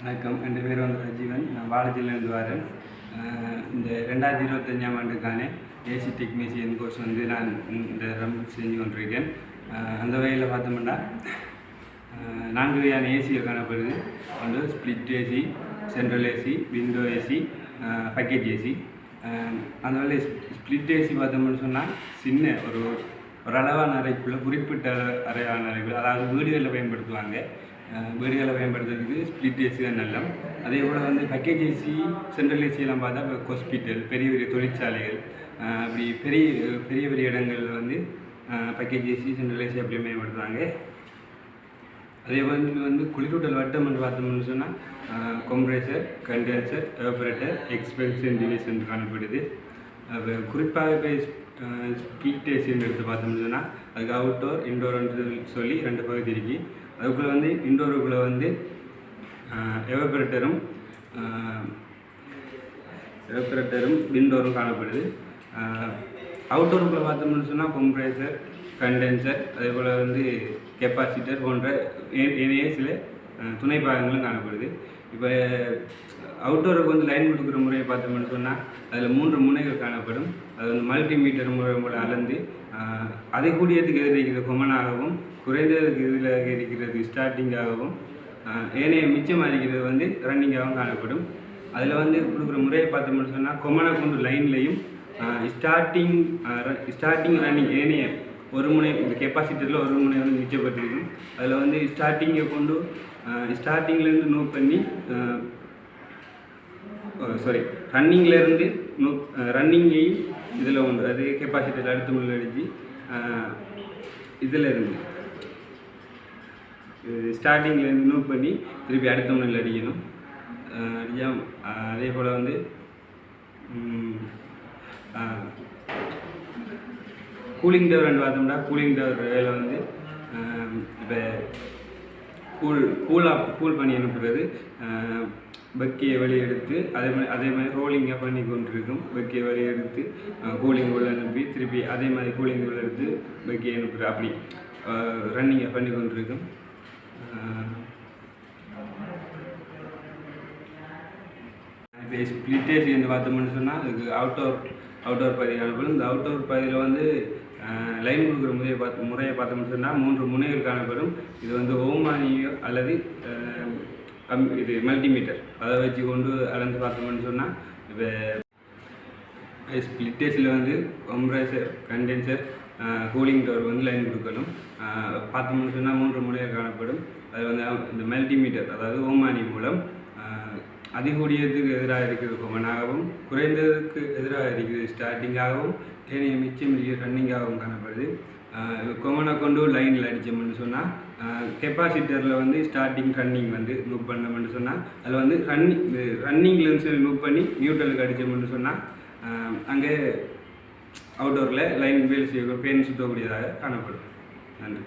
வணக்கம், என் பேர் வந்து ரஜீவன். நான் வாழைச்சிலேருந்து வரேன். இந்த 2025ஆம் ஆண்டுக்கான ஏசி டெக்னீஷியன் கோர்ஸ் வந்து நான் இந்த செஞ்சு கொண்டிருக்கேன். அந்த வகையில் பார்த்தோம்னா 4 வகையான ஏசியை காணப்படுது. ஒன்று split AC, central AC, window AC, package AC. அந்த வகையில் ஸ்பிளிட் ஏசி பார்த்தோம்னு சொன்னால் சின்ன ஒரு அளவான அறைக்குள்ளே, குறிப்பிட்ட அறையான அறைக்குள்ள, அதாவது வீடுகளில் பயன்படுத்துவாங்க. வீடுகளை பயன்படுத்துறதுக்கு ஸ்பிளிட் ஏசி தான் நல்லம். அதே போல் வந்து பேக்கேஜ் ஏசி, சென்ட்ரல் ஏசியெல்லாம் பார்த்தா இப்போ ஹாஸ்பிட்டல், பெரிய பெரிய தொழிற்சாலைகள், அப்படி பெரிய பெரிய பெரிய இடங்களில் வந்து பேக்கேஜ் ஏசி, சென்ட்ரல் ஏசி அப்படியே பயன்படுத்துவாங்க. அதே வந்து குளிரூட்டல் வட்டம் என்று பார்த்தோம்னு சொன்னால் கம்ப்ரேசர், கண்டென்சர், எவாபரேட்டர், எக்ஸ்பென்ஷன் டிவிஷன் காணப்படுது. குறிப்பாக இப்போ ஸ்பிளிட் ஏசின்னு எடுத்து பார்த்தோம்னு சொன்னால் அதுக்கு அவுட்டோர், இன்டோர்ன்னு சொல்லி 2 பகுதி இருக்கு. அதுக்குள்ளே வந்து இன்டோருக்குள்ளே வந்து எவாபரேட்டரும் விண்டோரும் காணப்படுது. அவுட்டோருக்குள்ளே பார்த்தோம்னு சொன்னால் கம்ப்ரேசர், கண்டென்சர், அதே போல் வந்து கெப்பாசிட்டர் போன்ற ஏனைய சில துணை பாகங்களும் காணப்படுது. இப்போ அவுட்டோருக்கு வந்து லைன் கொடுக்குற முறையை பார்த்தோம்னு சொன்னால் அதில் 3 முனைகள் காணப்படும். அது வந்து மல்டிமீட்டர் முறை மூலம் அளந்து அதிகூடியதுக்கு எதிர்க்கிறது கொமனாகவும், குறைந்ததுக்கு இதில் இருக்கிறது ஸ்டார்டிங்காகவும், ஏனைய மிச்சமாக இருக்கிறது வந்து ரன்னிங்காகவும் காணப்படும். அதில் வந்து கொடுக்குற முறையை பார்த்தோம்னு சொன்னால் கொமனை கொண்டு லைன்லையும் ஸ்டார்டிங் ரன்னிங் ஏனைய ஒரு முனை, இந்த கெப்பாசிட்டரில் ஒரு முனை வந்து மிச்சப்பட்டிருக்கும். அதில் வந்து ஸ்டார்டிங்கை கொண்டு ஸ்டார்டிங்லேருந்து நோட் பண்ணி ரன்னிங்லேருந்து ரன்னிங்கையும் இதில் ஒன்று, அது கெப்பாசிட்டர் அடுத்த முள்ள அடித்து இதில் இருந்து ஸ்டார்டிங்லேருந்து நோட் பண்ணி திருப்பி அடுத்த முன்னில் அடிக்கணும். அதே போல் வந்து கூலிங் டவர் பார்த்தோம்னா கூலிங் டவர் வேலை வந்து இப்போ கூல் பண்ணி அனுப்புகிறது. பக்கியை வெளியெடுத்து அதே மாதிரி ரோலிங்காக பண்ணி கொண்டிருக்கும். பக்கியை வெளியெடுத்து கூலிங் உள்ள அனுப்பி திருப்பி அதே மாதிரி கூலிங் உள்ள எடுத்து பக்கியை அனுப்புகிற அப்படி ரன்னிங்காக பண்ணி கொண்டிருக்கும். இப்போ ஸ்பிளிட் ஏசி என்று பார்த்தோம்னு சொன்னால் அதுக்கு அவுட்டோர் பகுதி காணப்படும். இந்த அவுட்டோர் பகுதியில் வந்து லைன் கொடுக்குற முறையை பார்த்தோம்னு சொன்னால் 3 முனைகள் காணப்படும். இது வந்து ஓமானியோ அல்லது இது மல்டிமீட்டர், அதை வச்சு கொண்டு அளந்து பார்த்தோம்னு சொன்னால் இப்போ ஸ்பிளிட் ஏசியில் வந்து கம்ப்ரேசர், கண்டென்சர், கூலிங் டவர் வந்து லைன் கொடுக்கணும். பார்த்தோம்னு சொன்னால் 3 முனைகள் காணப்படும். அது வந்து இந்த மல்டிமீட்டர், அதாவது ஓமானி மூலம் அதிகூடியதுக்கு எதிராக இருக்கிறது கொமனாகவும், குறைந்ததுக்கு எதிராக இருக்கிறது ஸ்டார்டிங்காகவும், ஏனைய மிச்சம் ரன்னிங்காகவும் காணப்படுது. கொமனை கொண்டு லைனில் அடித்தோம்னு சொன்னால் கெப்பாசிட்டரில் வந்து ஸ்டார்டிங் ரன்னிங் வந்து மூவ் பண்ணோம்னு சொன்னால் அதில் வந்து ரன்னிங்லேருந்து சொல்லி மூவ் பண்ணி நியூட்ரலுக்கு அடித்தோம்னு சொன்னால் அங்கே அவுட்டோரில் லைன் வேலை செய்ய பேன் சுற்றக்கூடியதாக காணப்படும். நன்றி.